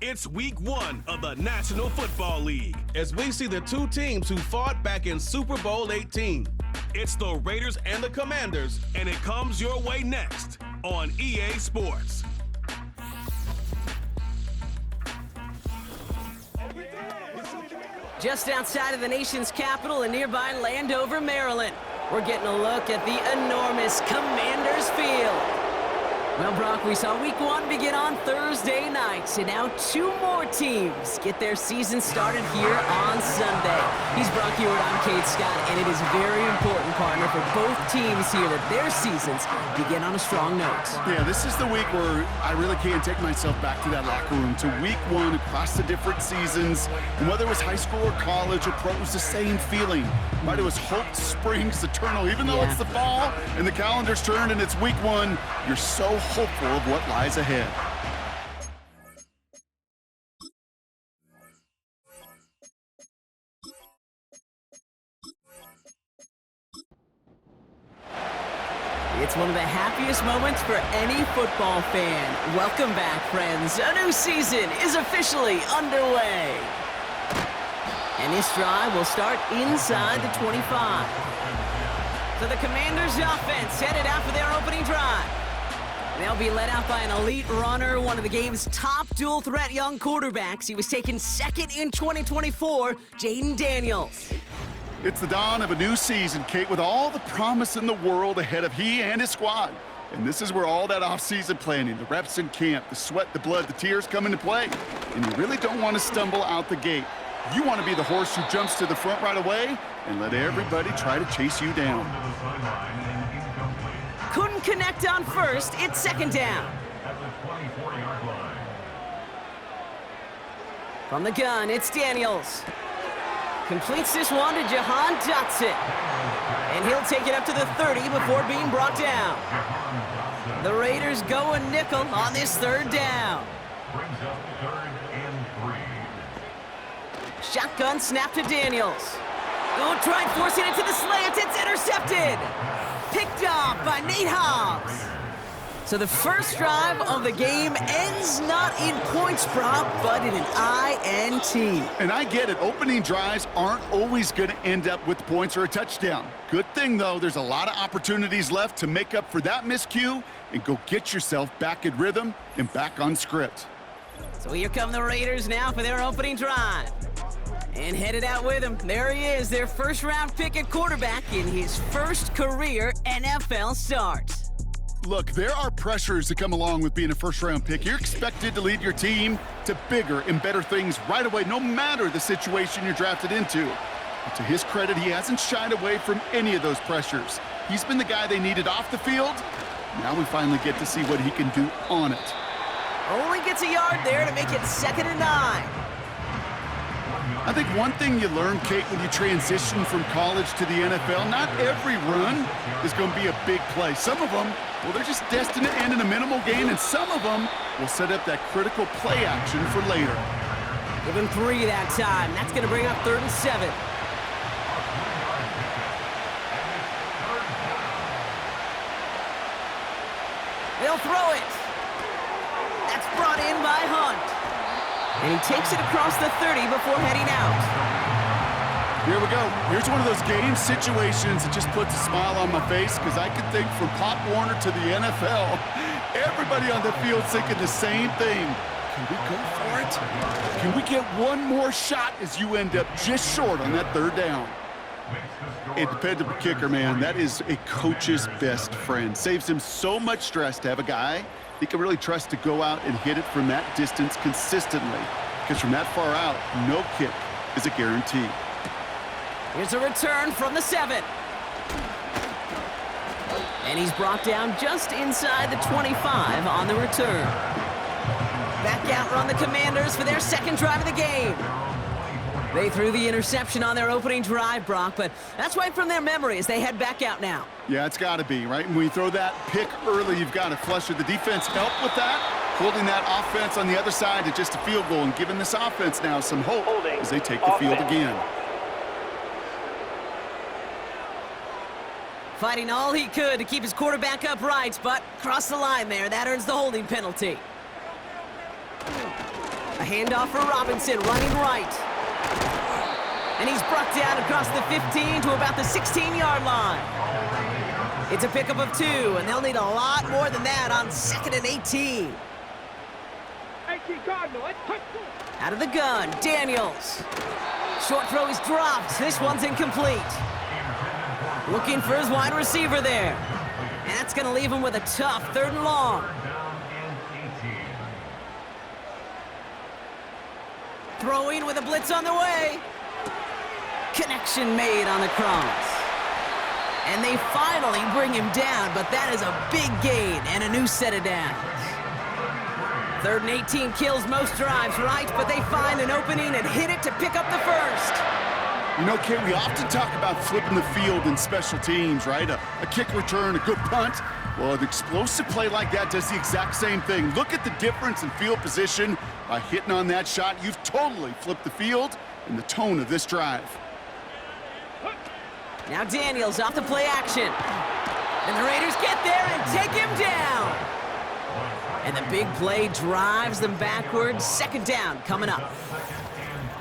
It's week 1 of the National Football League. As we see the two teams who fought back in Super Bowl 18. It's the Raiders and the Commanders, and it comes your way next on EA Sports. Just outside of the nation's capital in nearby Landover, Maryland, we're getting a look at the enormous Commanders Field. Well, Brock, we saw week 1 begin on Thursday night, and now 2 more teams get their season started here on Sunday. He's Brock Ewart, I'm Kate Scott, and it is very important, partner, for both teams here that their seasons begin on a strong note. Yeah, this is the week where I really can't take myself back to that locker room, to week 1 across the different seasons. And whether it was high school or college or pro, it was the same feeling. Right? It was hope springs eternal. Even though it's the fall and the calendar's turned and it's week 1, you're so hopeful of what lies ahead. It's one of the happiest moments for any football fan. Welcome back, friends. A new season is officially underway. And this drive will start inside the 25. So the Commanders' offense headed out for their opening drive. They'll be led out by an elite runner, one of the game's top dual-threat young quarterbacks. He was taken second in 2024, Jaden Daniels. It's the dawn of a new season, Kate, with all the promise in the world ahead of he and his squad. And this is where all that off-season planning, the reps in camp, the sweat, the blood, the tears come into play. And you really don't want to stumble out the gate. You want to be the horse who jumps to the front right away and let everybody try to chase you down. Couldn't connect on first. It's second down. From the gun, it's Daniels. Completes this one to Jahan Dotson. And he'll take it up to the 30 before being brought down. The Raiders go a nickel on this third down. Shotgun snap to Daniels. Oh, tried forcing it to the slant. It's intercepted. Picked off by Nate Hobbs. So the first drive of the game ends not in points, Brock, but in an INT. And I get it. Opening drives aren't always going to end up with points or a touchdown. Good thing, though, there's a lot of opportunities left to make up for that miscue and go get yourself back in rhythm and back on script. So here come the Raiders now for their opening drive. And headed out with him, there he is, their first-round pick at quarterback in his first career NFL start. Look, there are pressures that come along with being a first-round pick. You're expected to lead your team to bigger and better things right away, no matter the situation you're drafted into. But to his credit, he hasn't shied away from any of those pressures. He's been the guy they needed off the field. Now we finally get to see what he can do on it. Only gets a yard there to make it 2nd and 9. I think one thing you learn, Kate, when you transition from college to the NFL, not every run is going to be a big play. Some of them, well, they're just destined to end in a minimal gain, and some of them will set up that critical play action for later. Give him 3 that time. That's going to bring up 3rd and 7. They'll throw it. That's brought in by Hunt. And he takes it across the 30 before heading out. Here we go. Here's one of those game situations that just puts a smile on my face, because I can think from Pop Warner to the NFL, everybody on the field thinking the same thing. Can we go for it? Can we get one more shot as you end up just short on that 3rd down? A dependable kicker, man. That is a coach's best friend. Saves him so much stress to have a guy he can really trust to go out and hit it from that distance consistently. Because from that far out, no kick is a guarantee. Here's a return from the 7. And he's brought down just inside the 25 on the return. Back out run the Commanders for their 2nd drive of the game. They threw the interception on their opening drive, Brock, but that's right from their memory as they head back out now. Yeah, it's got to be, right? And when you throw that pick early, you've got to flush it. The defense helped with that, holding that offense on the other side to just a field goal and giving this offense now some hope as they take the field again. Fighting all he could to keep his quarterback upright, but crossed the line there. That earns the holding penalty. A handoff for Robinson, running right. And he's brought down across the 15 to about the 16-yard line. It's a pickup of 2, and they'll need a lot more than that on 2nd and 18. Out of the gun, Daniels. Short throw is dropped. This one's incomplete. Looking for his wide receiver there. And that's going to leave him with a tough 3rd and long. Throwing with a blitz on the way. Connection made on the cross. And they finally bring him down, but that is a big gain and a new set of downs. 3rd and 18 kills most drives, right? But they find an opening and hit it to pick up the first. You know, Kate, we often talk about flipping the field in special teams, right? A kick return, a good punt. Well, an explosive play like that does the exact same thing. Look at the difference in field position. By hitting on that shot, you've totally flipped the field and the tone of this drive. Now Daniels off the play action. And the Raiders get there and take him down. And the big play drives them backwards. 2nd down coming up.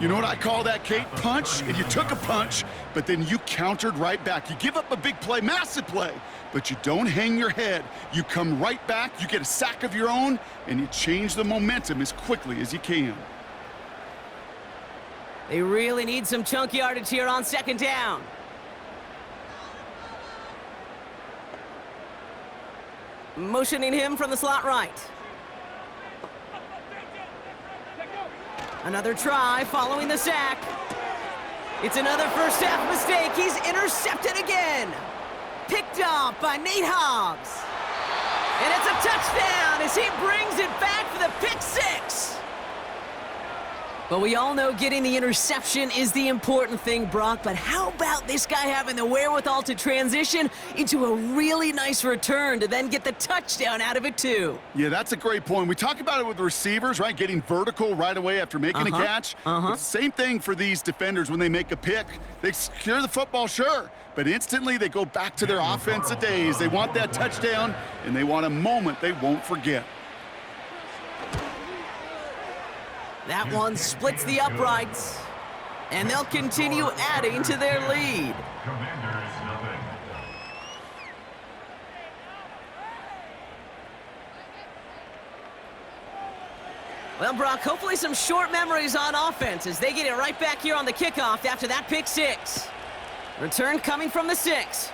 You know what I call that, Kate? Punch. And you took a punch, but then you countered right back. You give up a big play, massive play, but you don't hang your head. You come right back, you get a sack of your own, and you change the momentum as quickly as you can. They really need some chunk yardage here on 2nd down. Motioning him from the slot right. Another try following the sack. It's another first half mistake. He's intercepted again. Picked off by Nate Hobbs. And it's a touchdown as he brings it back for the pick 6. But we all know getting the interception is the important thing, Brock. But how about this guy having the wherewithal to transition into a really nice return to then get the touchdown out of it, too? Yeah, that's a great point. We talk about it with the receivers, right? Getting vertical right away after making a catch. It's the same thing for these defenders when they make a pick. They secure the football, sure, but instantly they go back to their offensive days. They want that touchdown, and they want a moment they won't forget. That one splits the uprights, and they'll continue adding to their lead. Well, Brock, hopefully some short memories on offense as they get it right back here on the kickoff after that pick 6. Return coming from the 6.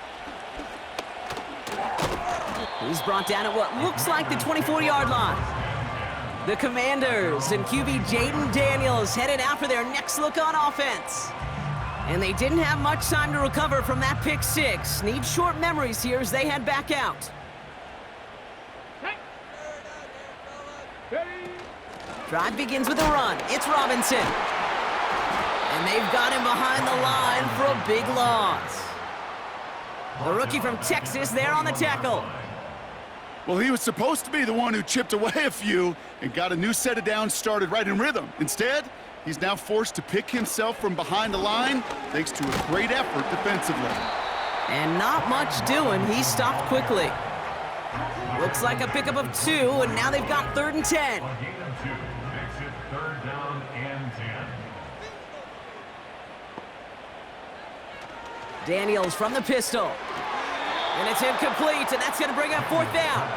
He's brought down at what looks like the 24-yard line. The Commanders and QB Jaden Daniels headed out for their next look on offense. And they didn't have much time to recover from that pick 6. Need short memories here as they head back out. Drive begins with a run. It's Robinson. And they've got him behind the line for a big loss. The rookie from Texas there on the tackle. Well, he was supposed to be the one who chipped away a few and got a new set of downs started right in rhythm. Instead, he's now forced to pick himself from behind the line thanks to a great effort defensively. And not much doing. He stopped quickly. Looks like a pickup of 2, and now they've got 3rd and 10. Daniels from the pistol. And it's incomplete, and that's going to bring up 4th down.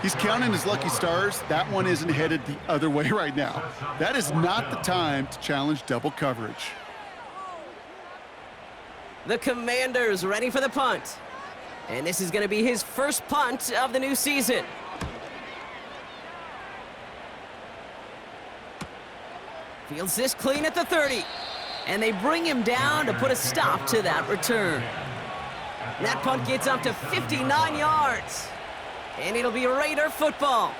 He's counting his lucky stars. That one isn't headed the other way right now. That is not the time to challenge double coverage. The Commanders ready for the punt. And this is going to be his first punt of the new season. Fields this clean at the 30. And they bring him down to put a stop to that return. That punt gets up to 59 yards. And it'll be Raider football.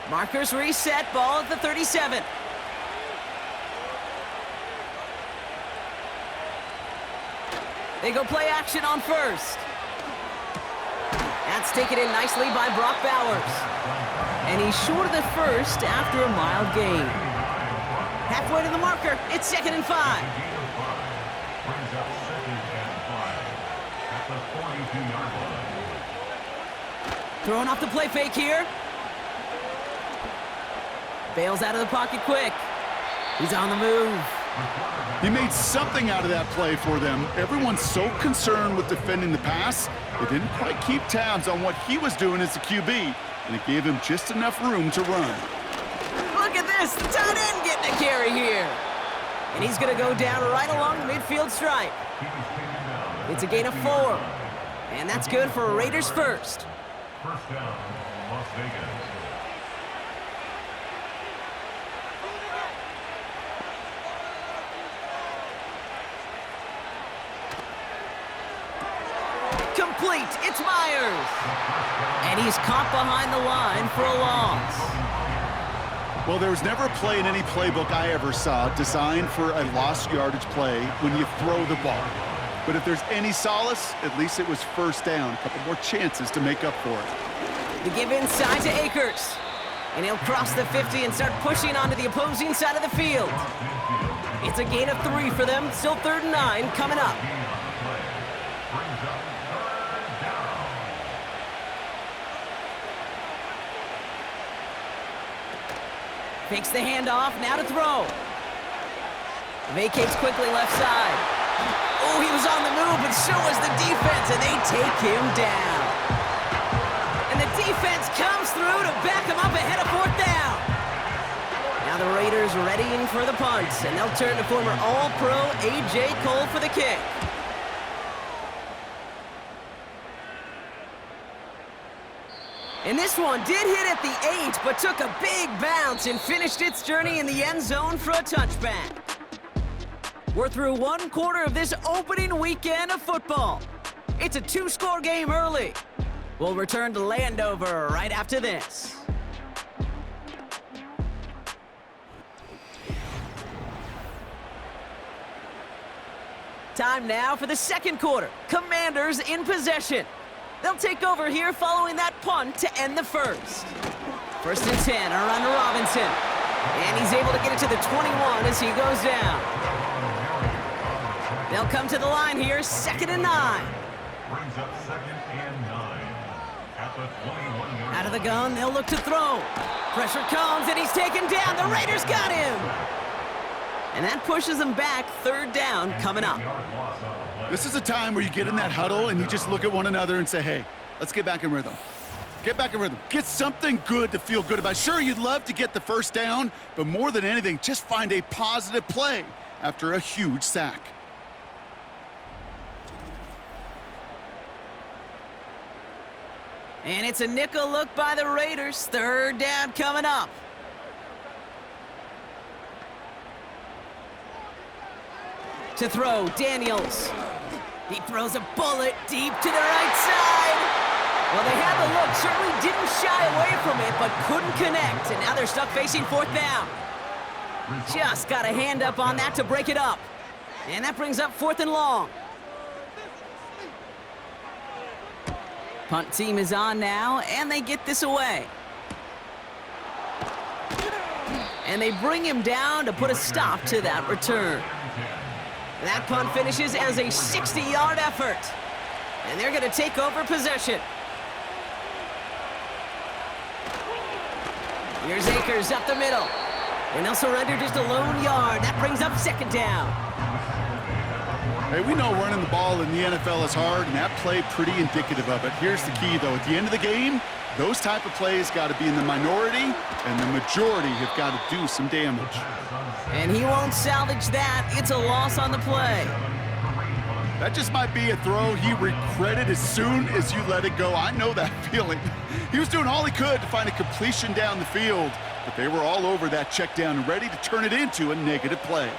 Markers reset, ball at the 37. They go play action on first. That's taken in nicely by Brock Bowers. And he's short of the first after a mild gain. Halfway to the marker, it's 2nd and 5. Throwing off the play fake here. Bails out of the pocket quick. He's on the move. He made something out of that play for them. Everyone's so concerned with defending the pass, they didn't quite keep tabs on what he was doing as a QB, and it gave him just enough room to run. Look at this, the tight end getting a carry here. And he's gonna go down right along the midfield stripe. It's a gain of 4, and that's good for a Raiders first. First down, Las Vegas. Complete, it's Myers. And he's caught behind the line for a loss. Well, there was never a play in any playbook I ever saw designed for a lost yardage play when you throw the ball. But if there's any solace, at least it was first down. A couple more chances to make up for it. The give inside to Akers. And he'll cross the 50 and start pushing onto the opposing side of the field. It's a gain of 3 for them. Still 3rd and 9 coming up. Takes the handoff, now to throw. Vacates quickly left side. Oh, he was on the move, but so was the defense, and they take him down. And the defense comes through to back him up ahead of 4th down. Now the Raiders readying for the punt, and they'll turn to former All-Pro A.J. Cole for the kick. And this one did hit at the 8, but took a big bounce and finished its journey in the end zone for a touchback. We're through 1 quarter of this opening weekend of football. It's a 2-score game early. We'll return to Landover right after this. Time now for the 2nd quarter. Commanders in possession. They'll take over here following that punt to end the 1st. 1st and 10, around to Robinson. And he's able to get it to the 21 as he goes down. They'll come to the line here, 2nd and 9. Brings up 2nd and 9. At the 21-yard. Out of the gun, they'll look to throw. Pressure comes, and he's taken down. The Raiders got him. And that pushes them back, 3rd down coming up. This is a time where you get in that huddle and you just look at one another and say, hey, let's get back in rhythm. Get back in rhythm. Get something good to feel good about. Sure, you'd love to get the 1st down, but more than anything, just find a positive play after a huge sack. And it's a nickel look by the Raiders. 3rd down coming up. To throw, Daniels. He throws a bullet deep to the right side. Well, they had the look, certainly didn't shy away from it, but couldn't connect. And now they're stuck facing 4th down. Just got a hand up on that to break it up. And that brings up 4th and long. Punt team is on now, and they get this away. And they bring him down to put a stop to that return. That punt finishes as a 60-yard effort. And they're going to take over possession. Here's Akers up the middle. And they'll surrender just a lone yard. That brings up 2nd down. Hey, we know running the ball in the NFL is hard, and that play pretty indicative of it. Here's the key, though. At the end of the game, those type of plays got to be in the minority, and the majority have got to do some damage. And he won't salvage that. It's a loss on the play. That just might be a throw he regretted as soon as you let it go. I know that feeling. He was doing all he could to find a completion down the field, but they were all over that check down, ready to turn it into a negative play.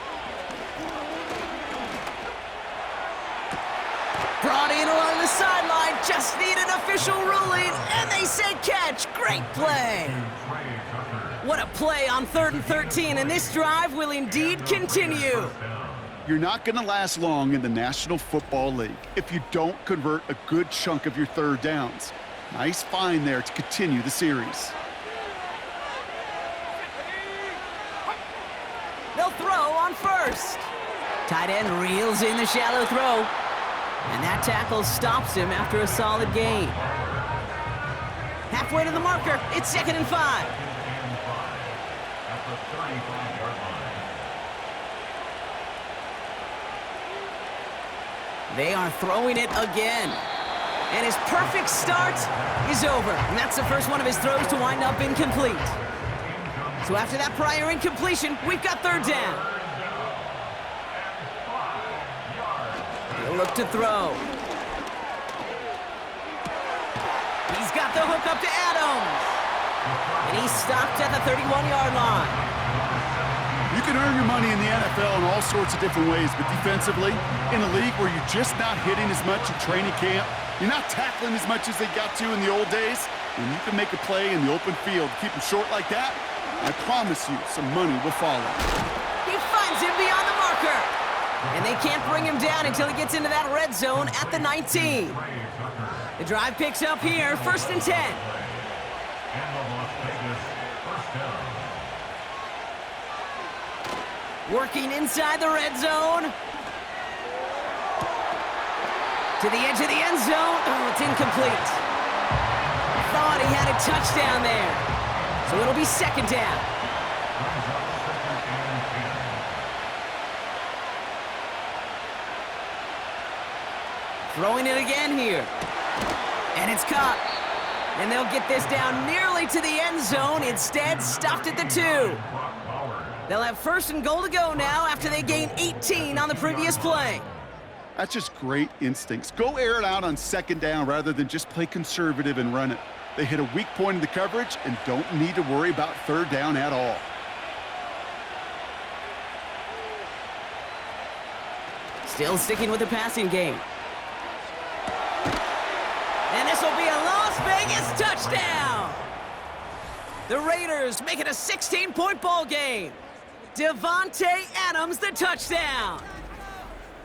Brought in along the sideline, just need an official ruling, and they say catch. Great play. What a play on 3rd and 13, and this drive will indeed continue. You're not going to last long in the National Football League if you don't convert a good chunk of your 3rd downs. Nice find there to continue the series. They'll throw on 1st. Tight end reels in the shallow throw. And that tackle stops him after a solid gain. Halfway to the marker, it's 2nd and 5. 35-yard line. They are throwing it again. And his perfect start is over. And that's the first one of his throws to wind up incomplete. So after that prior incompletion, we've got third down. He'll look to throw. He's got the hook up to Adams. And he's stopped at the 31-yard line. You can earn your money in the NFL in all sorts of different ways, but defensively, in a league where you're just not hitting as much in training camp, you're not tackling as much as they got to in the old days, and you can make a play in the open field. Keep them short like that, I promise you some money will follow. He finds him beyond the marker. And they can't bring him down until he gets into that red zone at the 19. The drive picks up here, 1st and 10. And the Las Vegas first down. Working inside the red zone. To the edge of the end zone. Oh, it's incomplete. Thought he had a touchdown there. So it'll be 2nd down. Throwing it again here. And it's caught. And they'll get this down nearly to the end zone. Instead, stopped at the 2. They'll have 1st and goal to go now after they gain 18 on the previous play. That's just great instincts. Go air it out on 2nd down rather than just play conservative and run it. They hit a weak point in the coverage and don't need to worry about 3rd down at all. Still sticking with the passing game. And this will be a Las Vegas touchdown! The Raiders make it a 16-point ball game. Davante Adams, the touchdown.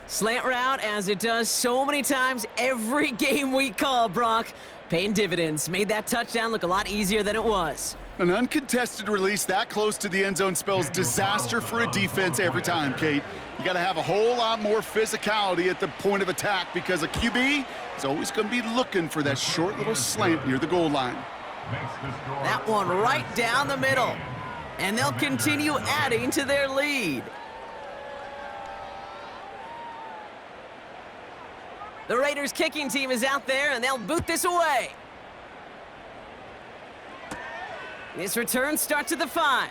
Slant route, as it does so many times every game we call, Brock. Paying dividends. Made that touchdown look a lot easier than it was. An uncontested release that close to the end zone spells disaster for a defense every time, Kate. You got to have a whole lot more physicality at the point of attack because a QB is always going to be looking for that short little slant near the goal line. That one right down the middle. And they'll continue adding to their lead. The Raiders kicking team is out there, and they'll boot this away. This return starts at the 5.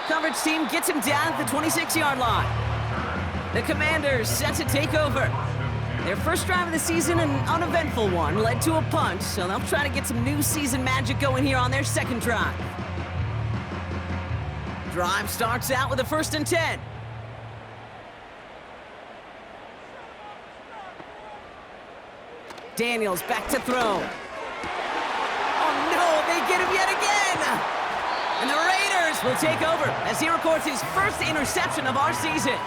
Coverage team gets him down at the 26-yard line. The Commanders set to take over. Their first drive of the season, an uneventful one, led to a punt, so they'll try to get some new season magic going here on their 2nd drive. Drive starts out with a 1st and 10. Daniels back to throw. Oh no, they get him yet again! And the Raiders will take over as he records his first interception of our season.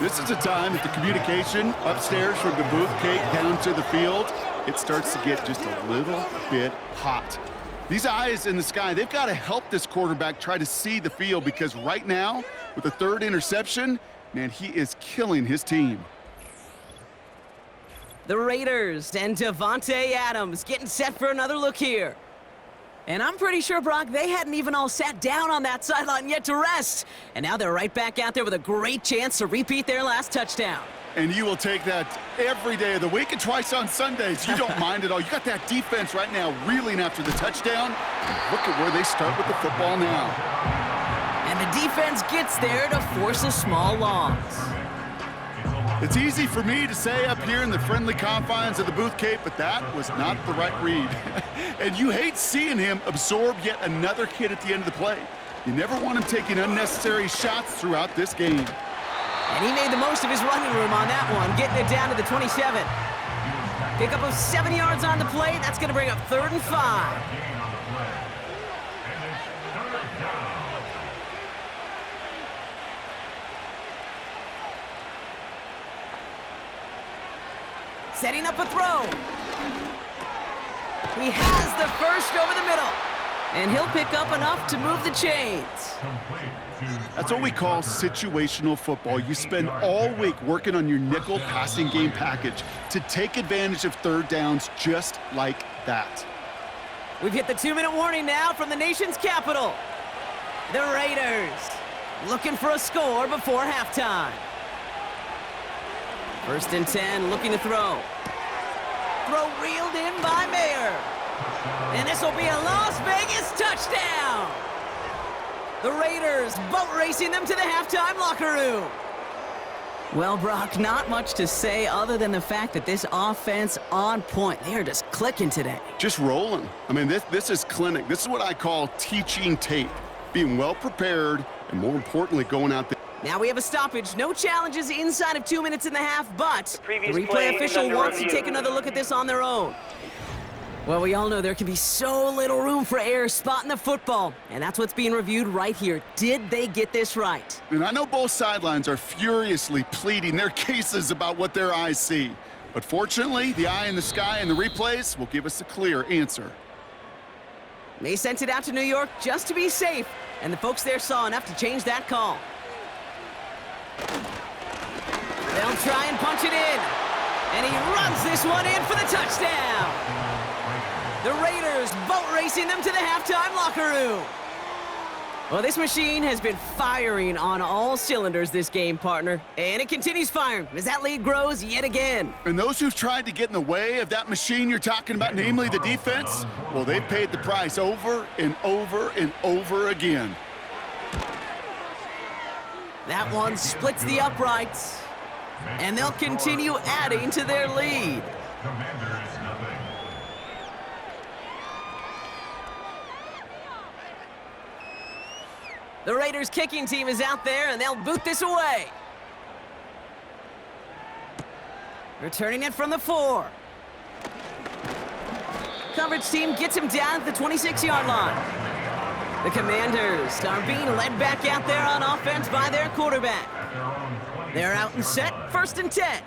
This is a time that the communication upstairs from the booth, Kate, down to the field, it starts to get just a little bit hot. These eyes in the sky, they've got to help this quarterback try to see the field because right now, with the 3rd interception, man, he is killing his team. The Raiders and Davante Adams getting set for another look here. And I'm pretty sure, Brock, they hadn't even all sat down on that sideline yet to rest. And now they're right back out there with a great chance to repeat their last touchdown. And you will take that every day of the week and twice on Sundays. You don't mind at all. You got that defense right now reeling after the touchdown. Look at where they start with the football now. And the defense gets there to force a small loss. It's easy for me to say up here in the friendly confines of the booth, Kate, but that was not the right read. And you hate seeing him absorb yet another hit at the end of the play. You never want him taking unnecessary shots throughout this game. And he made the most of his running room on that one, getting it down to the 27. Pickup of 7 yards on the play. That's going to bring up 3rd and 5. Setting up a throw. He has the first over the middle. And he'll pick up enough to move the chains. That's what we call situational football. You spend all week working on your nickel passing game package to take advantage of 3rd downs just like that. We've hit the 2-minute warning now from the nation's capital. The Raiders looking for a score before halftime. 1st and 10, looking to throw. Throw reeled in by Mayer. And this will be a Las Vegas touchdown. The Raiders boat racing them to the halftime locker room. Well, Brock, not much to say other than the fact that this offense on point. They are just clicking today. Just rolling. I mean, this is clinic. This is what I call teaching tape. Being well prepared, and more importantly, going out there. Now we have a stoppage. No challenges inside of 2 minutes and a half, but the replay official wants to take another look at this on their own. Well, we all know there can be so little room for error spotting the football, and that's what's being reviewed right here. Did they get this right? And I know both sidelines are furiously pleading their cases about what their eyes see. But fortunately, the eye in the sky and the replays will give us a clear answer. They sent it out to New York just to be safe, and the folks there saw enough to change that call. They'll try and punch it in, and he runs this one in for the touchdown. The Raiders boat racing them to the halftime locker room. Well, this machine has been firing on all cylinders this game, partner, and it continues firing as that lead grows yet again. And those who've tried to get in the way of that machine you're talking about, namely the defense, well, they've paid the price over and over and over again. That one splits the uprights, and they'll continue adding to their lead. Commanders nothing. The Raiders kicking team is out there, and they'll boot this away. Returning it from the 4. Coverage team gets him down at the 26-yard line. The Commanders are being led back out there on offense by their quarterback. They're out and set, 1st and 10.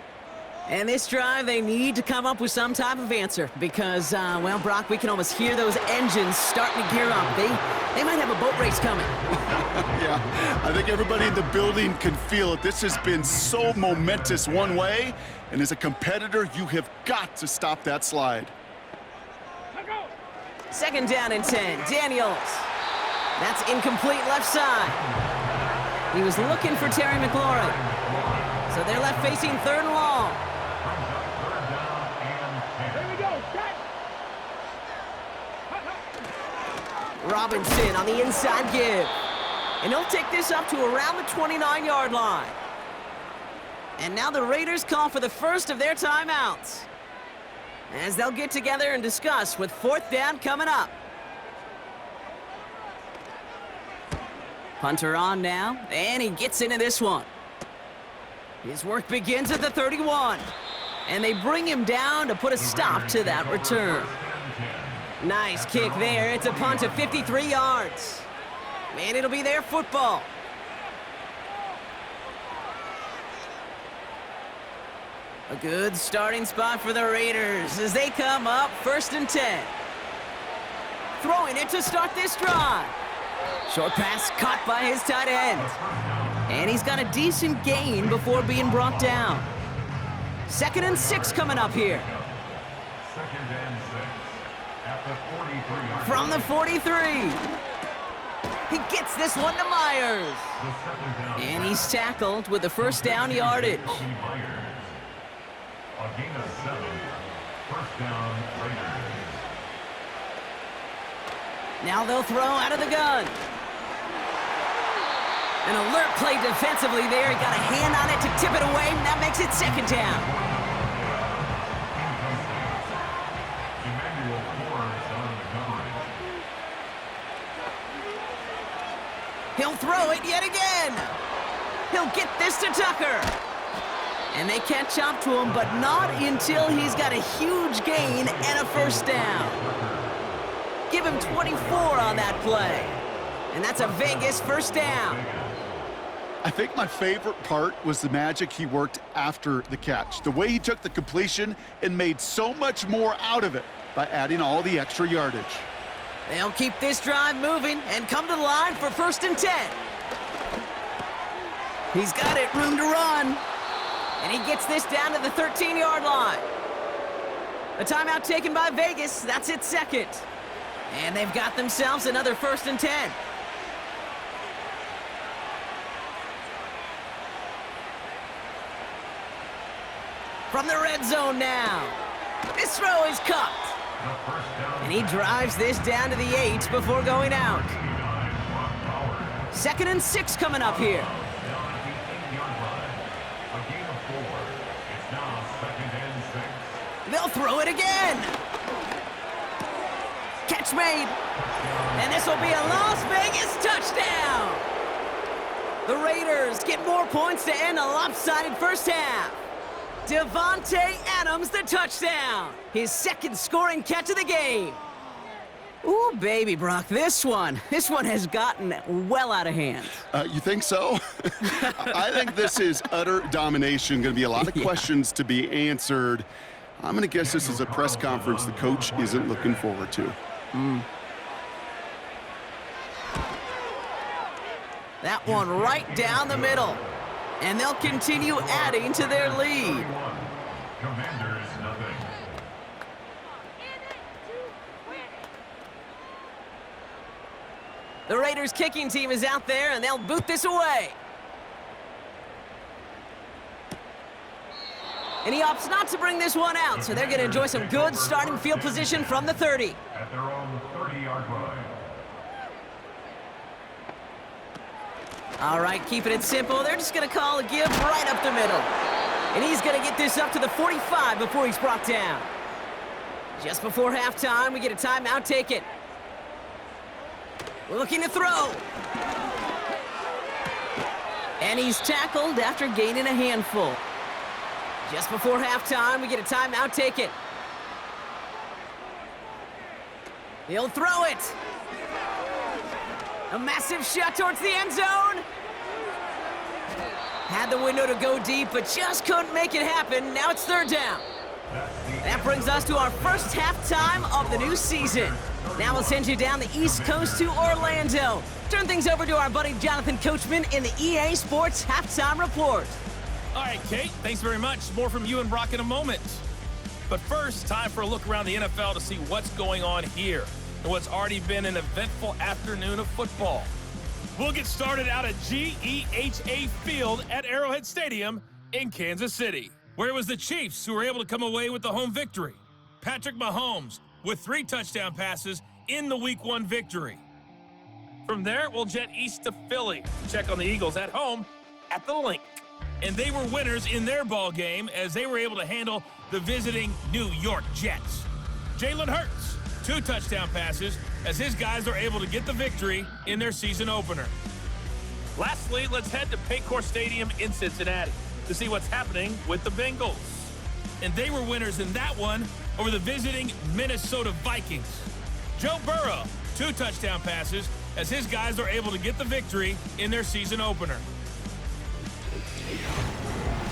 And this drive, they need to come up with some type of answer because, well, Brock, we can almost hear those engines starting to gear up. They might have a boat race coming. Yeah, I think everybody in the building can feel it. This has been so momentous one way, and as a competitor, you have got to stop that slide. 2nd down and 10, Daniels. That's incomplete left side. He was looking for Terry McLaurin. So they're left facing 3rd and long. Robinson on the inside give. And he'll take this up to around the 29-yard line. And now the Raiders call for the first of their timeouts, as they'll get together and discuss with 4th down coming up. Punter on now, and he gets into this one. His work begins at the 31, and they bring him down to put a stop to that return. Nice kick there. It's a punt of 53 yards. And it'll be their football. A good starting spot for the Raiders as they come up 1st and 10. Throwing it to start this drive. Short pass caught by his tight end. And he's got a decent gain before being brought down. 2nd and 6 coming up here. 2nd and 6 at the 43. From the 43. He gets this one to Myers. And he's tackled with the 1st down yardage. A gain of 7. 1st down, Raiders. Now they'll throw out of the gun. An alert play defensively there. He got a hand on it to tip it away, and that makes it 2nd down. Emmanuel Forbes on the coverage. He'll throw it yet again. He'll get this to Tucker. And they catch up to him, but not until he's got a huge gain and a 1st down. Give him 24 on that play. And that's a Vegas 1st down. I think my favorite part was the magic he worked after the catch. The way he took the completion and made so much more out of it by adding all the extra yardage. They'll keep this drive moving and come to the line for 1st and 10. He's got it, room to run. And he gets this down to the 13-yard line. A timeout taken by Vegas. That's its 2nd. And they've got themselves another 1st and 10. From the red zone now. This throw is caught. And he drives this down to the 8 before going out. 2nd and 6 coming up here. They'll throw it again. Catch made. And this will be a Las Vegas touchdown. The Raiders get more points to end a lopsided first half. Devontae Adams, the touchdown. His 2nd scoring catch of the game. Ooh, baby, Brock, this one has gotten well out of hand. You think so? I think this is utter domination. Going to be a lot of questions to be answered. I'm going to guess this is a press conference the coach isn't looking forward to. That one right down the middle. And they'll continue adding to their lead. Commanders, nothing. The Raiders kicking team is out there, and they'll boot this away. And he opts not to bring this one out, so they're going to enjoy some good starting field position from the 30. At their own 30-yard line. All right, keeping it simple. They're just going to call a give right up the middle. And he's going to get this up to the 45 before he's brought down. Just before halftime, we get a timeout taken. Looking to throw. And he's tackled after gaining a handful. Just before halftime, we get a timeout taken. He'll throw it. A massive shot towards the end zone. Had the window to go deep, but just couldn't make it happen. Now it's 3rd down. That brings us to our first halftime of the new season. Now we'll send you down the East Coast to Orlando. Turn things over to our buddy Jonathan Coachman in the EA Sports Halftime Report. All right, Kate, thanks very much. More from you and Brock in a moment. But first, time for a look around the NFL to see what's going on here and what's already been an eventful afternoon of football. We'll get started out at GEHA Field at Arrowhead Stadium in Kansas City, where it was the Chiefs who were able to come away with the home victory. Patrick Mahomes with 3 touchdown passes in the Week 1 victory. From there, we'll jet east to Philly to check on the Eagles at home at the Link. And they were winners in their ball game as they were able to handle the visiting New York Jets. Jalen Hurts, 2 touchdown passes as his guys are able to get the victory in their season opener. Lastly, let's head to Paycor Stadium in Cincinnati to see what's happening with the Bengals. And they were winners in that one over the visiting Minnesota Vikings. Joe Burrow, 2 touchdown passes as his guys are able to get the victory in their season opener.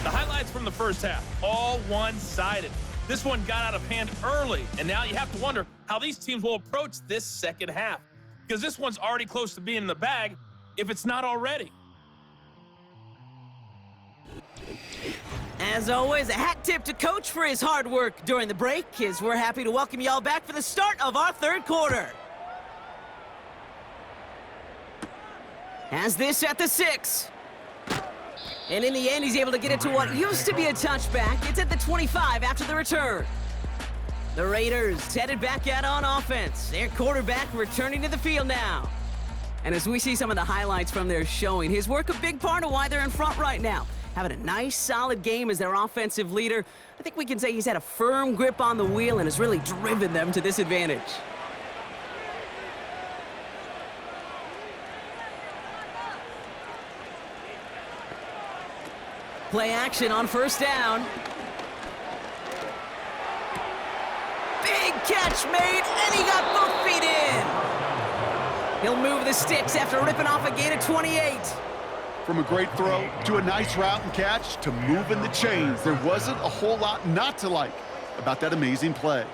The highlights from the first half, all one-sided. This one got out of hand early, and now you have to wonder how these teams will approach this second half, because this one's already close to being in the bag, if it's not already. As always, a hat tip to Coach for his hard work during the break, as we're happy to welcome y'all back for the start of our 3rd quarter. Has this at the 6. And in the end, he's able to get it to what used to be a touchback. It's at the 25 after the return. The Raiders headed back out on offense. Their quarterback returning to the field now. And as we see some of the highlights from their showing, his work a big part of why they're in front right now. Having a nice, solid game as their offensive leader. I think we can say he's had a firm grip on the wheel and has really driven them to this advantage. Play action on 1st down. Big catch made, and he got both feet in. He'll move the sticks after ripping off a gain of 28. From a great throw to a nice route and catch to moving the chains, there wasn't a whole lot not to like about that amazing play.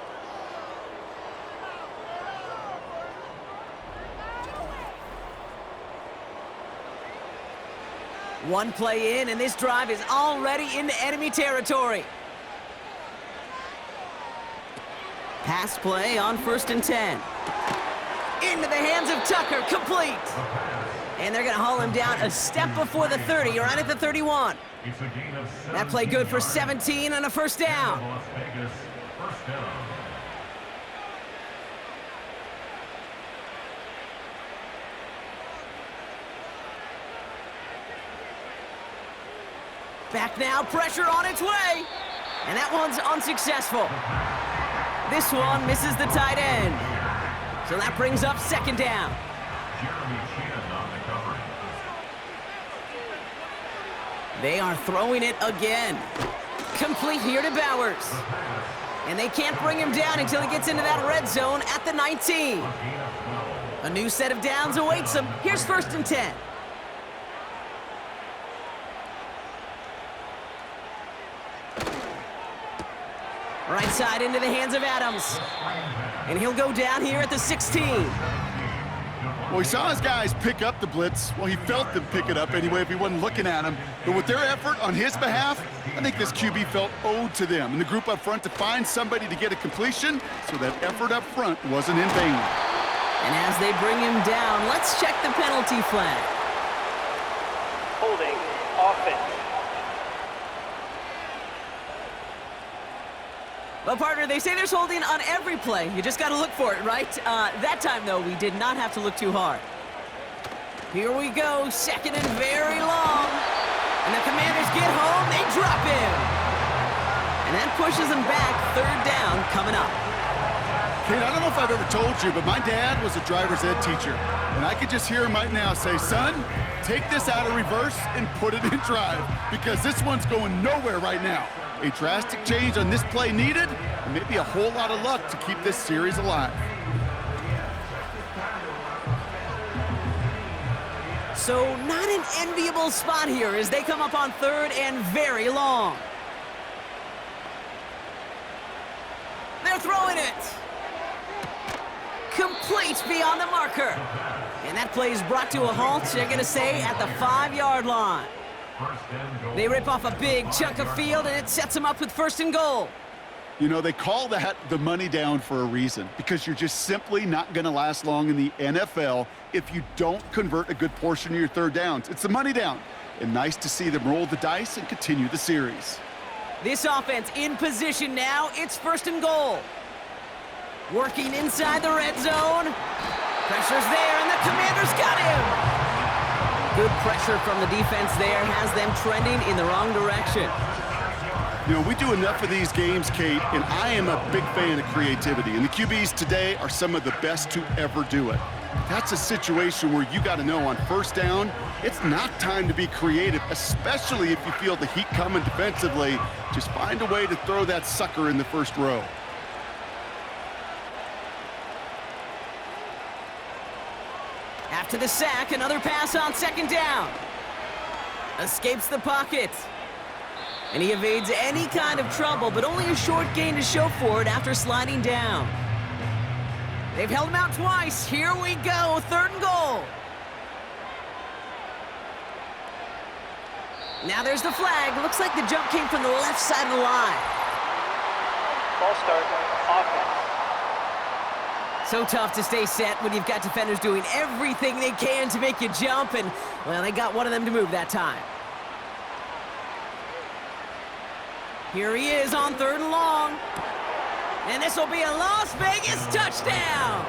One play in, and this drive is already into enemy territory. Pass play on 1st and 10. Into the hands of Tucker, complete. And they're going to haul him down a step before the 30, right at the 31. It's a gain of 17 That play good for yards. 17 and a first down. Las Vegas, first down. Back now, pressure on its way. And that one's unsuccessful. This one misses the tight end. So that brings up second down. Jeremy Chin on the coverage. They are throwing it again. Complete here to Bowers. And they can't bring him down until he gets into that red zone at the 19. A new set of downs awaits him. Here's first and 10. Right side into the hands of Adams. And he'll go down here at the 16. Well, he saw his guys pick up the blitz. Well, he felt them pick it up anyway if he wasn't looking at him. But with their effort on his behalf, I think this QB felt owed to them and the group up front to find somebody to get a completion, so that effort up front wasn't in vain. And as they bring him down, let's check the penalty flag. Holding offense. Well, partner, they say there's holding on every play. You just got to look for it, right? That time, though, we did not have to look too hard. Here we go, second and very long. And the Commanders get home, they drop him. And that pushes them back, third down coming up. Kate, I don't know if I've ever told you, but my dad was a driver's ed teacher. And I could just hear him right now say, son, take this out of reverse and put it in drive, because this one's going nowhere right now. A drastic change on this play needed, and maybe a whole lot of luck to keep this series alive. So not an enviable spot here as they come up on third and very long. They're throwing it. Complete beyond the marker. And that play is brought to a halt, they're going to say, at the 5-yard line. They rip off a big chunk of field, and it sets them up with first and goal. You know, they call that the money down for a reason, because you're just simply not going to last long in the NFL if you don't convert a good portion of your third downs. It's the money down, and nice to see them roll the dice and continue the series. This offense in position now. It's first and goal. Working inside the red zone. Pressure's there, and the Commanders got him. Good pressure from the defense there has them trending in the wrong direction. You know, we do enough of these games, Kate, and I am a big fan of creativity, and the QBs today are some of the best to ever do it. That's a situation where you got to know on first down, it's not time to be creative, especially if you feel the heat coming defensively. Just find a way to throw that sucker in the first row. After the sack, another pass on second down. Escapes the pocket. And he evades any kind of trouble, but only a short gain to show for it after sliding down. They've held him out twice. Here we go, third and goal. Now there's the flag. Looks like the jump came from the left side of the line. Ball start, offense. So tough to stay set when you've got defenders doing everything they can to make you jump, and, well, they got one of them to move that time. Here he is on third and long. And this will be a Las Vegas touchdown.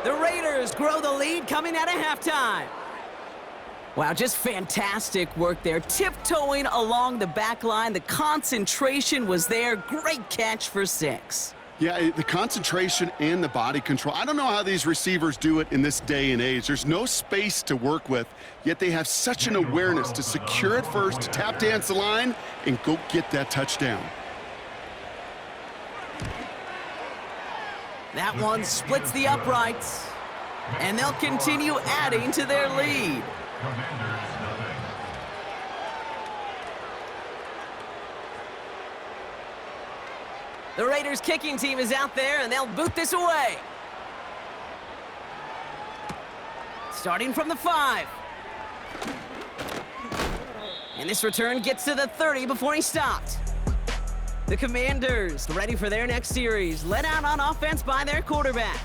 The Raiders grow the lead coming out of halftime. Wow, just fantastic work there. Tiptoeing along the back line. The concentration was there. Great catch for 6. Yeah, the concentration and the body control. I don't know how these receivers do it in this day and age. There's no space to work with, yet they have such an awareness to secure it first, to tap dance the line, and go get that touchdown. That one splits the uprights, and they'll continue adding to their lead. Commanders, nothing. The Raiders kicking team is out there, and they'll boot this away. Starting from the 5. And this return gets to the 30 before he stopped. The Commanders ready for their next series, led out on offense by their quarterback.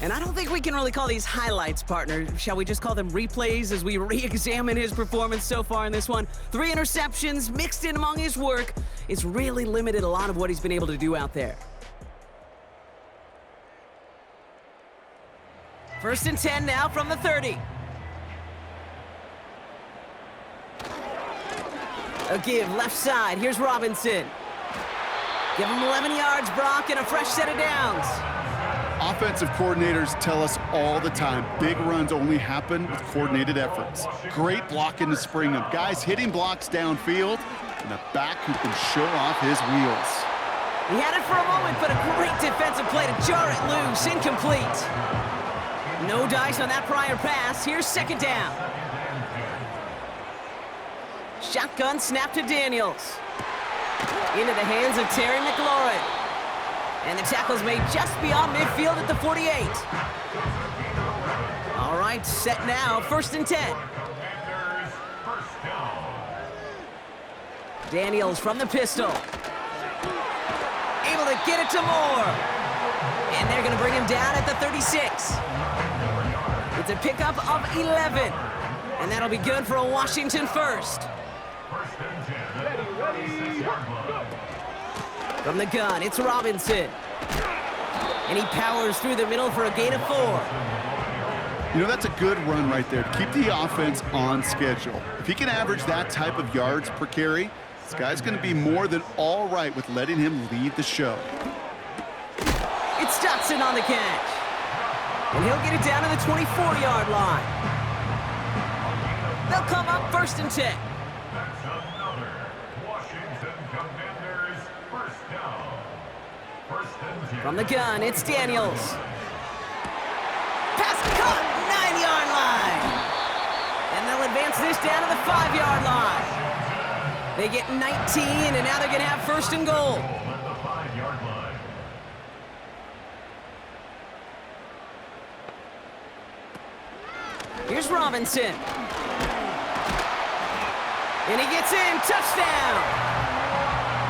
And I don't think we can really call these highlights, partner. Shall we just call them replays as we re-examine his performance so far in this one? 3 interceptions mixed in among his work. It's really limited a lot of what he's been able to do out there. 1st and 10 now from the 30. A give left side. Here's Robinson. Give him 11 yards, Brock, and a fresh set of downs. Offensive coordinators tell us all the time, big runs only happen with coordinated efforts. Great blocking to spring them. Guys hitting blocks downfield, and a back who can show off his wheels. He had it for a moment, but a great defensive play to jar it loose. Incomplete. No dice on that prior pass. Here's 2nd down. Shotgun snap to Daniels. Into the hands of Terry McLaurin. And the tackle's made just beyond midfield at the 48. All right, set now, 1st and 10. Daniels from the pistol. Able to get it to Moore. And they're going to bring him down at the 36. It's a pickup of 11. And that'll be good for a Washington first. From the gun, it's Robinson. And he powers through the middle for a gain of 4. You know, that's a good run right there to keep the offense on schedule. If he can average that type of yards per carry, this guy's going to be more than all right with letting him lead the show. It's Dotson on the catch. And he'll get it down to the 24-yard line. They'll come up 1st and 10. From the gun, it's Daniels. Pass caught, 9-yard line. And they'll advance this down to the 5-yard line. They get 19, and now they're going to have 1st and goal. Here's Robinson. And he gets in, touchdown.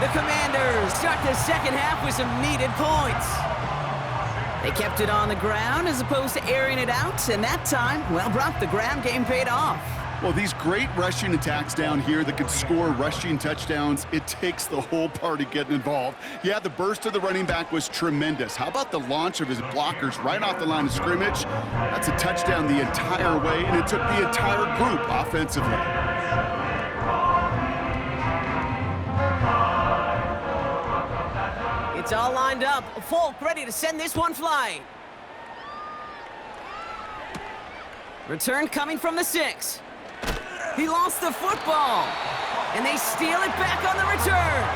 The Commanders start the 2nd half with some needed points. They kept it on the ground as opposed to airing it out, and that time, well, Brock, the ground game paid off. Well, these great rushing attacks down here that can score rushing touchdowns, it takes the whole party getting involved. Yeah, the burst of the running back was tremendous. How about the launch of his blockers right off the line of scrimmage? That's a touchdown the entire way, and it took the entire group offensively. It's all lined up. Folk ready to send this one flying. Return coming from the 6. He lost the football. And they steal it back on the return.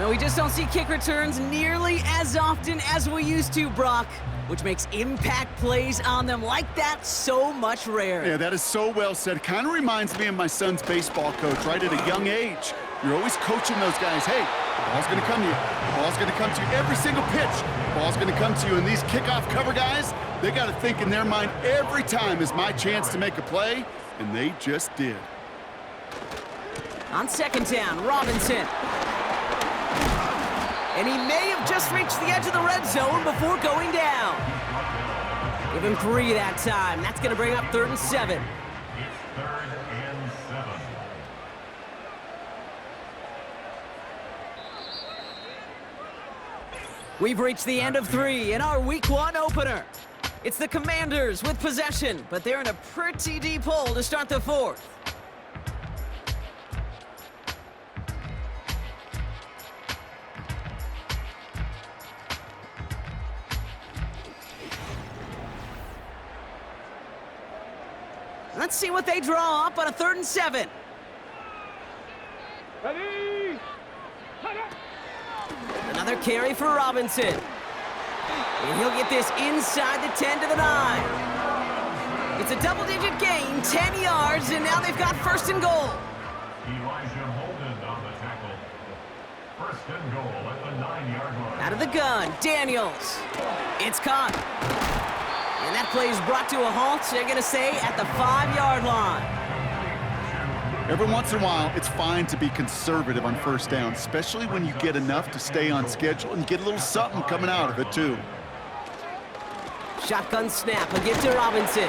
No, we just don't see kick returns nearly as often as we used to, Brock, which makes impact plays on them like that so much rarer. Yeah, that is so well said. Kind of reminds me of my son's baseball coach, right at a young age. You're always coaching those guys, hey, the ball's going to come to you. The ball's going to come to you every single pitch. The ball's going to come to you. And these kickoff cover guys, they got to think in their mind every time is my chance to make a play, and they just did. On 2nd down, Robinson. And he may have just reached the edge of the red zone before going down. Give him 3 that time. That's going to bring up 3rd and 7. We've reached the end of 3 in our Week 1 opener. It's the Commanders with possession, but they're in a pretty deep hole to start the 4th. Let's see what they draw up on a 3rd and 7. Ready? Another carry for Robinson. And he'll get this inside the 10 to the 9. It's a double-digit gain, 10 yards, and now they've got 1st and goal. Elijah Holden on the tackle. 1st and goal at the 9-yard line. Out of the gun, Daniels. It's caught. And that play is brought to a halt, they're going to say, at the 5-yard line. Every once in a while, it's fine to be conservative on 1st down, especially when you get enough to stay on schedule and get a little something coming out of it, too. Shotgun snap, a give to Robinson.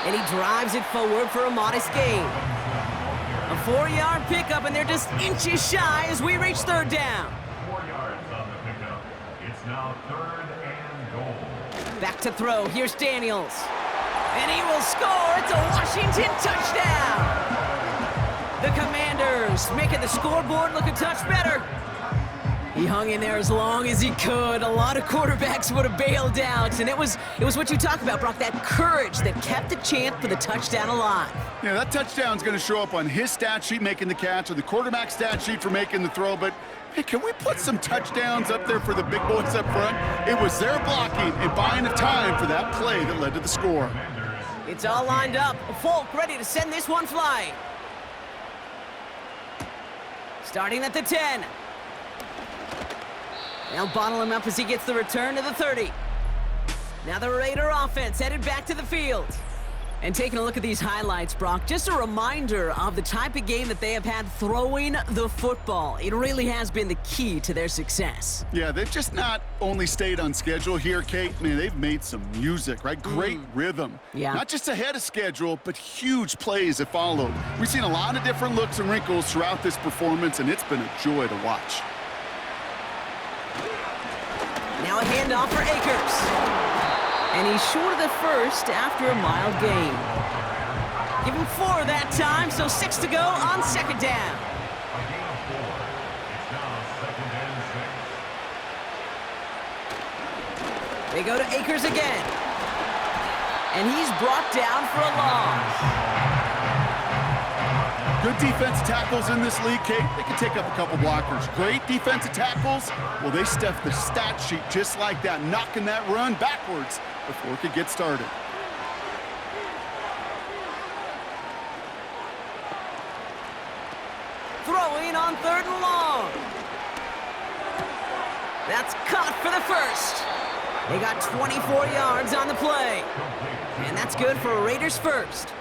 And he drives it forward for a modest gain. A 4-yard pickup, and they're just inches shy as we reach third down. 4 yards on the pickup. It's now 3rd and goal. Back to throw. Here's Daniels. And he will score. It's a Washington touchdown. The Commanders making the scoreboard look a touch better. He hung in there as long as he could. A lot of quarterbacks would have bailed out, and it was what you talk about, Brock, that courage that kept the chance for the touchdown alive. Yeah, that touchdown's going to show up on his stat sheet making the catch or the quarterback stat sheet for making the throw, but hey, can we put some touchdowns up there for the big boys up front? It was their blocking and buying the time for that play that led to the score. It's all lined up. Folk ready to send this one flying. Starting at the 10. They'll bottle him up as he gets the return to the 30. Now the Raider offense headed back to the field. And taking a look at these highlights, Brock, just a reminder of the type of game that they have had throwing the football. It really has been the key to their success. Yeah, they've just not only stayed on schedule here, Kate. Man, they've made some music, right? Great rhythm. Yeah. Not just ahead of schedule, but huge plays that followed. We've seen a lot of different looks and wrinkles throughout this performance, and it's been a joy to watch. Now a handoff for Akers. And he's short of the first after a mild gain. Give him 4 that time, so 6 to go on second down. A gain of 4. It's now 2nd and 6. They go to Akers again. And he's brought down for a loss. Good defensive tackles in this league, Kate. They can take up a couple blockers. Great defensive tackles. Well, they stuffed the stat sheet just like that, knocking that run backwards before it could get started. Throwing on 3rd and long. That's caught for the first. They got 24 yards on the play. And that's good for a Raiders first.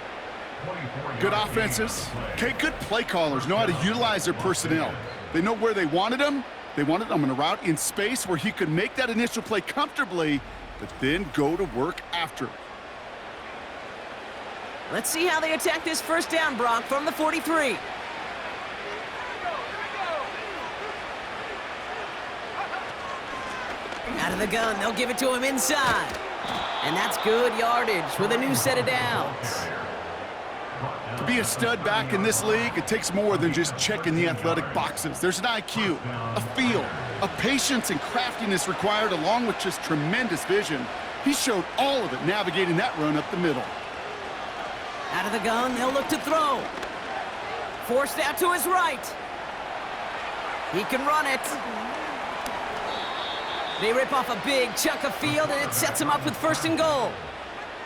Good offenses. Okay, good play callers know how to utilize their personnel. They know where they wanted them. They wanted them in a route in space where he could make that initial play comfortably, but then go to work after. Let's see how they attack this first down, Brock, from the 43. Out of the gun, they'll give it to him inside. And that's good yardage with a new set of downs. To be a stud back in this league, it takes more than just checking the athletic boxes. There's an IQ, a feel, a patience and craftiness required along with just tremendous vision. He showed all of it navigating that run up the middle. Out of the gun, they'll look to throw. Forced out to his right. He can run it. They rip off a big chunk of field, and it sets him up with 1st and goal.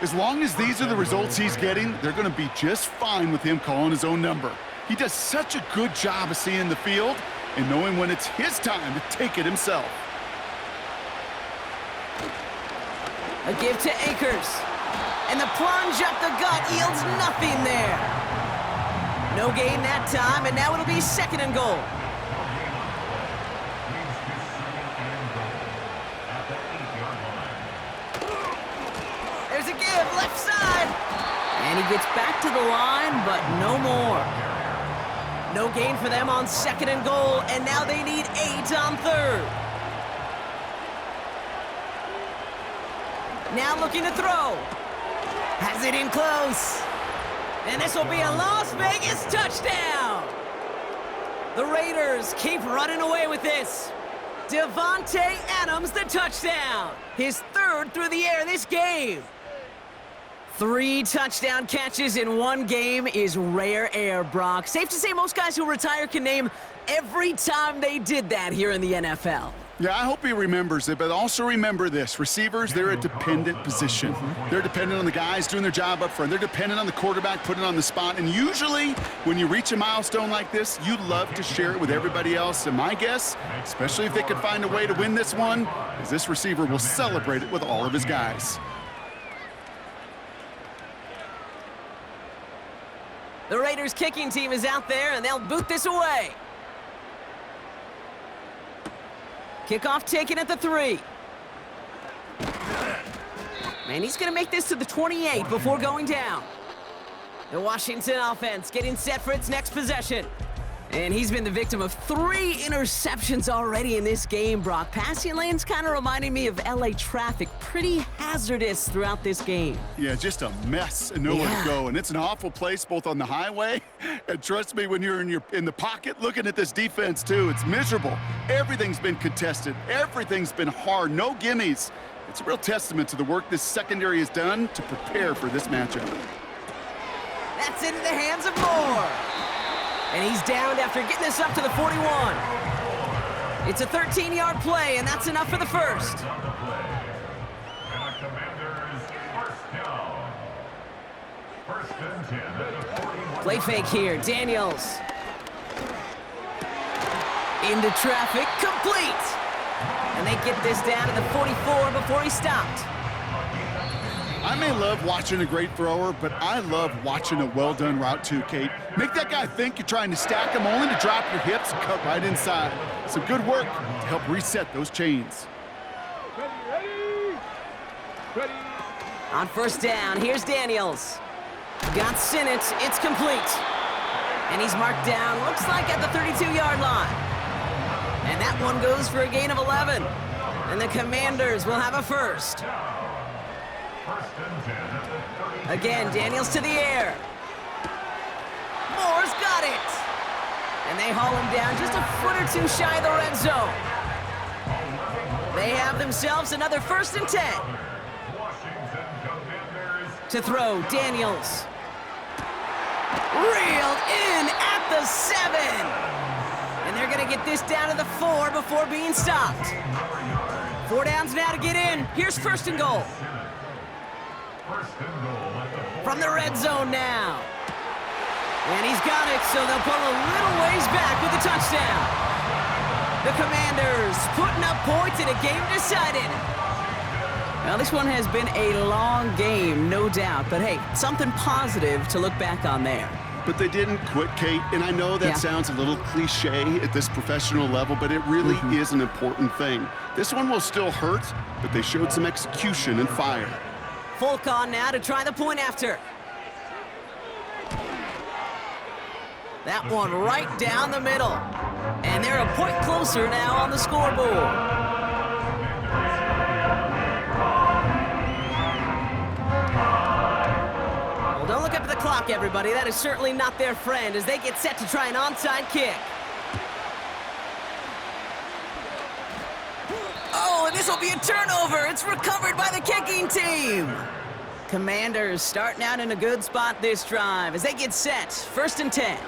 As long as these are the results he's getting, they're going to be just fine with him calling his own number. He does such a good job of seeing the field and knowing when it's his time to take it himself. A give to Akers. And the plunge up the gut yields nothing there. No gain that time, and now it'll be 2nd and goal. There's a give, left side. And he gets back to the line, but no more. No gain for them on 2nd and goal, and now they need 8 on 3rd. Now looking to throw. Has it in close. And this will be a Las Vegas touchdown. The Raiders keep running away with this. Devontae Adams, the touchdown. His 3rd through the air this game. 3 touchdown catches in one game is rare air, Brock. Safe to say most guys who retire can name every time they did that here in the NFL. Yeah, I hope he remembers it, but also remember this. Receivers, they're a dependent position. They're dependent on the guys doing their job up front. They're dependent on the quarterback putting on the spot. And usually, when you reach a milestone like this, you love to share it with everybody else. And my guess, especially if they could find a way to win this one, is this receiver will celebrate it with all of his guys. The Raiders kicking team is out there, and they'll boot this away. Kickoff taken at the 3. And he's going to make this to the 28 before going down. The Washington offense getting set for its next possession. And he's been the victim of 3 interceptions already in this game, Brock. Passing lanes kind of reminding me of LA traffic. Pretty hazardous throughout this game. Yeah, just a mess and nowhere to go. And it's an awful place both on the highway and trust me, when you're in the pocket looking at this defense too, it's miserable. Everything's been contested. Everything's been hard. No gimmies. It's a real testament to the work this secondary has done to prepare for this matchup. That's into the hands of Moore. And he's downed after getting this up to the 41. It's a 13-yard play, and that's enough for the first. Play fake here, Daniels. Into traffic, complete. And they get this down to the 44 before he stopped. I may love watching a great thrower, but I love watching a well-done route too, Kate. Make that guy think you're trying to stack him, only to drop your hips and cut right inside. Some good work to help reset those chains. Ready. On first down, here's Daniels. Got Sinnott, it's complete. And he's marked down, looks like at the 32-yard line. And that one goes for a gain of 11. And the Commanders will have a first. Again, Daniels to the air. Moore's got it. And they haul him down just a foot or two shy of the red zone. They have themselves another 1st and 10. To throw, Daniels. Reeled in at the 7. And they're going to get this down to the 4 before being stopped. 4 downs now to get in. Here's 1st and goal. From the red zone now. And he's got it, so they'll pull a little ways back with the touchdown. The Commanders putting up points in a game decided. Now, this one has been a long game, no doubt. But, hey, something positive to look back on there. But they didn't quit, Kate, and I know that sounds a little cliche at this professional level, but it really is an important thing. This one will still hurt, but they showed some execution and fire. Folk on now to try the point after. That one right down the middle. And they're a point closer now on the scoreboard. Well, don't look up at the clock, everybody. That is certainly not their friend as they get set to try an onside kick. Oh, and this will be a turnover. It's recovered by the kicking team. Commanders starting out in a good spot this drive as they get set. 1st and 10.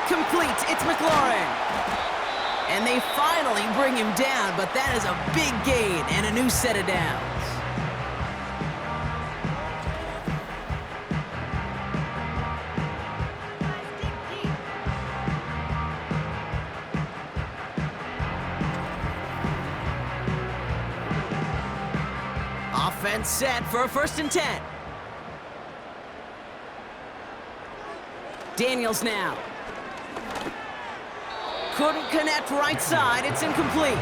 Complete. It's McLaurin. And they finally bring him down, but that is a big gain and a new set of downs. Offense set for a 1st and 10. Daniels now. Couldn't connect right side. It's incomplete.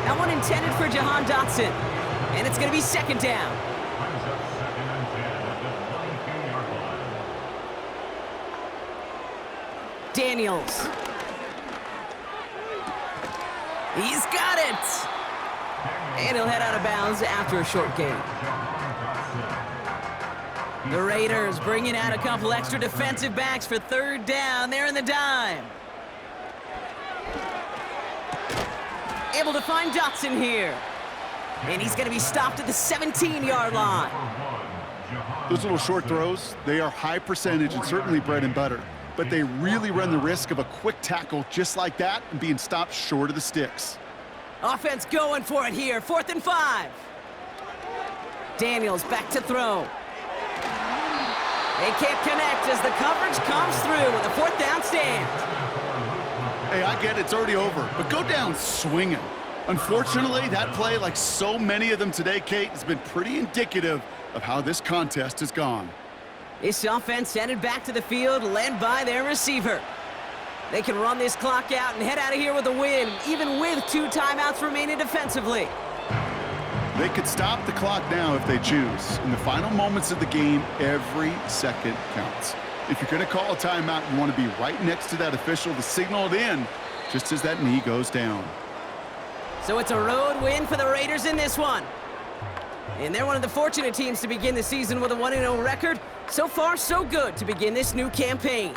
That one intended for Jahan Dotson. And it's going to be 2nd down. Daniels. He's got it. And he'll head out of bounds after a short gain. The Raiders bringing out a couple extra defensive backs for 3rd down. They're in the dime. Able to find Dotson here. And he's going to be stopped at the 17-yard line. Those little short throws, they are high percentage and certainly bread and butter. But they really run the risk of a quick tackle just like that and being stopped short of the sticks. Offense going for it here. 4th and 5. Daniels back to throw. They can't connect as the coverage comes through with a 4th down stand. Hey, I get it's already over, but go down swinging. Unfortunately, that play, like so many of them today, Kate, has been pretty indicative of how this contest has gone. This offense headed back to the field, led by their receiver. They can run this clock out and head out of here with a win, even with 2 timeouts remaining defensively. They could stop the clock now if they choose. In the final moments of the game, every second counts. If you're going to call a timeout, you want to be right next to that official to signal it in just as that knee goes down. So it's a road win for the Raiders in this one. And they're one of the fortunate teams to begin the season with a 1-0 record. So far, so good to begin this new campaign.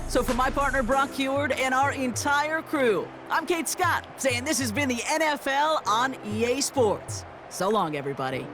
So for my partner, Brock Heward, and our entire crew, I'm Kate Scott, saying this has been the NFL on EA Sports. So long, everybody.